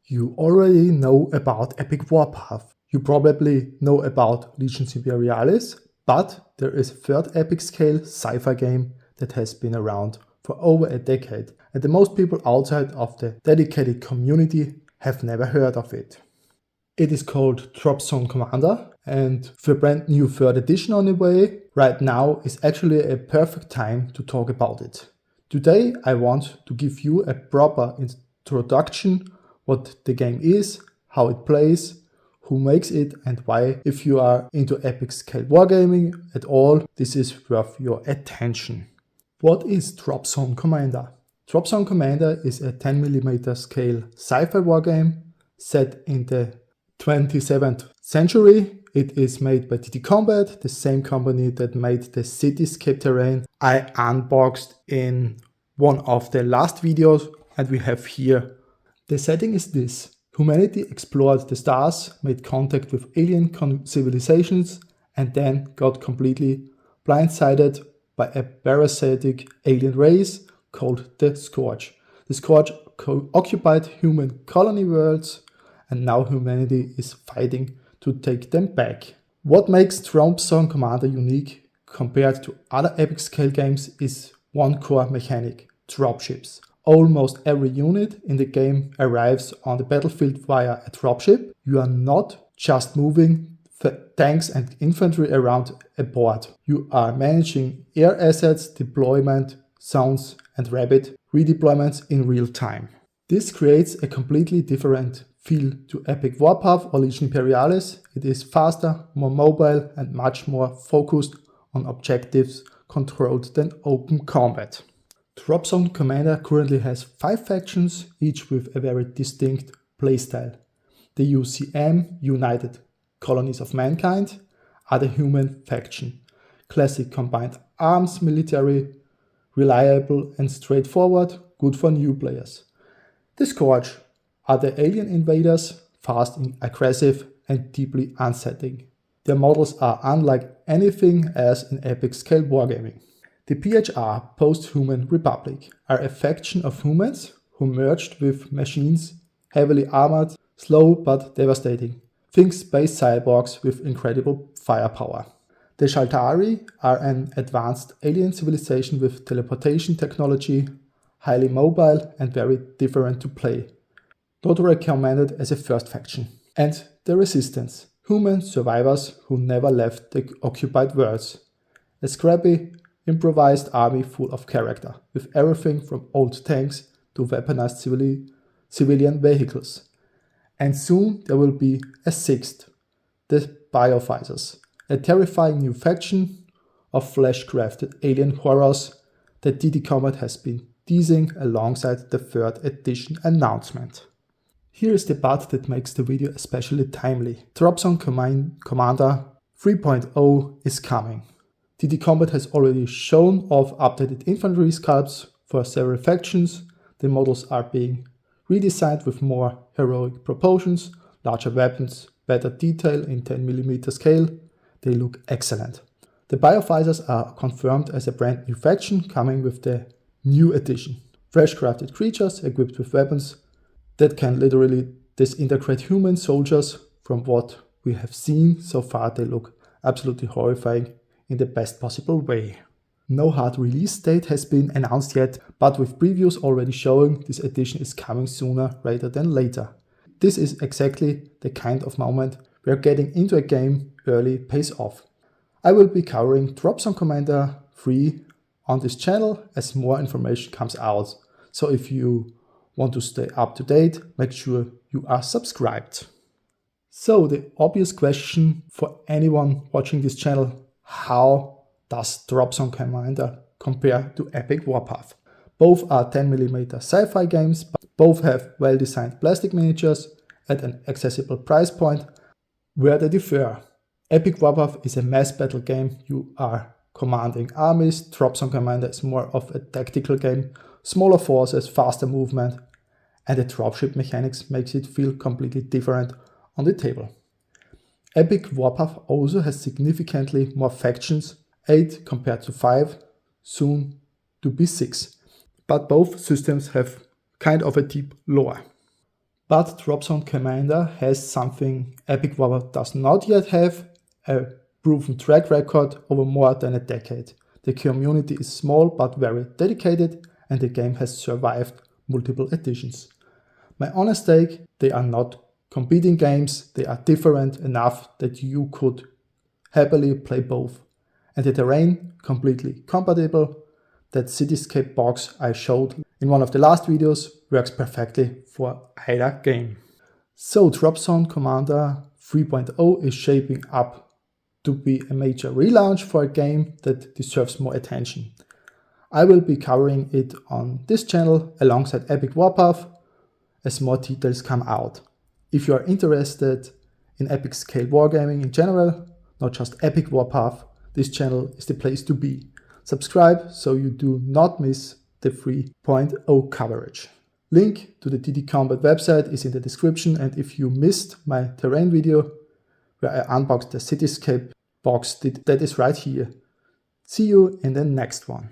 You already know about Epic Warpath. You probably know about Legions Imperialis, but there is a third epic scale sci-fi game that has been around for over a decade, and the most people outside of the dedicated community have never heard of it. It is called Dropzone Commander, and for a brand new third edition on the way, right now is actually a perfect time to talk about it. Today I want to give you a proper introduction what the game is, how it plays, who makes it, and why, if you are into epic scale wargaming at all, this is worth your attention. What is Dropzone Commander? Dropzone Commander is a 10mm scale sci-fi wargame set in the 27th century. It is made by Combat, the same company that made the cityscape terrain I unboxed in one of the last videos, and we have here. The setting is this. Humanity explored the stars, made contact with alien civilizations, and then got completely blindsided by a parasitic alien race called the Scourge. The Scourge occupied human colony worlds, and now humanity is fighting to take them back. What makes Dropzone Commander unique compared to other epic scale games is one core mechanic: dropships. Almost every unit in the game arrives on the battlefield via a dropship. You are not just moving tanks and infantry around a board. You are managing air assets, deployment, zones, and rapid redeployments in real time. This creates a completely different feel to Epic Warpath or Legion Imperialis. It is faster, more mobile, and much more focused on objectives controlled than open combat. Dropzone Commander currently has 5 factions, each with a very distinct playstyle. The UCM, United Colonies of Mankind, are the human faction. Classic combined arms military, reliable and straightforward, good for new players. The Scourge are the alien invaders, fast and aggressive and deeply unsettling. Their models are unlike anything else in epic scale wargaming. The PHR, Post-Human Republic, are a faction of humans who merged with machines, heavily armored, slow but devastating. Think space cyborgs with incredible firepower. The Shaltari are an advanced alien civilization with teleportation technology, highly mobile and very different to play. Not recommended as a first faction. And the Resistance, human survivors who never left the occupied worlds. A scrappy, improvised army full of character, with everything from old tanks to weaponized civilian vehicles. And soon there will be a 6th, the Bioficers, a terrifying new faction of flesh-crafted alien horrors that Combat has been teasing alongside the 3rd edition announcement. Here is the part that makes the video especially timely. Dropzone Commander 3.0 is coming. Combat has already shown off updated infantry sculpts for several factions. The models are being redesigned with more heroic proportions, larger weapons, better detail in 10mm scale. They look excellent. The Bioficers are confirmed as a brand new faction coming with the new edition. Fresh crafted creatures equipped with weapons that can literally disintegrate human soldiers. From what we have seen so far, they look absolutely horrifying in the best possible way. No hard release date has been announced yet, but with previews already showing this edition is coming sooner rather than later. This is exactly the kind of moment where getting into a game early pays off. I will be covering Dropzone Commander 3 on this channel as more information comes out. So if you want to stay up to date, make sure you are subscribed. So the obvious question for anyone watching this channel: how does Dropzone Commander compare to Epic Warpath? Both are 10mm sci-fi games, but both have well-designed plastic miniatures at an accessible price point. Where they differ: Epic Warpath is a mass battle game. You are commanding armies. Dropzone Commander is more of a tactical game, smaller forces, faster movement, and the dropship mechanics makes it feel completely different on the table. Epic Warpath also has significantly more factions, 8 compared to 5, soon to be 6. But both systems have kind of a deep lore. But Dropzone Commander has something Epic Warpath does not yet have, a proven track record over more than a decade. The community is small but very dedicated, and the game has survived multiple editions. My honest take, they are not competing games, they are different enough that you could happily play both. And the terrain, completely compatible. That cityscape box I showed in one of the last videos works perfectly for either game. So Dropzone Commander 3.0 is shaping up to be a major relaunch for a game that deserves more attention. I will be covering it on this channel alongside Epic Warpath as more details come out. If you are interested in epic scale wargaming in general, not just Epic Warpath, this channel is the place to be. Subscribe so you do not miss the 3.0 coverage. Link to the DD Combat website is in the description, and if you missed my terrain video where I unboxed the cityscape box, that is right here. See you in the next one.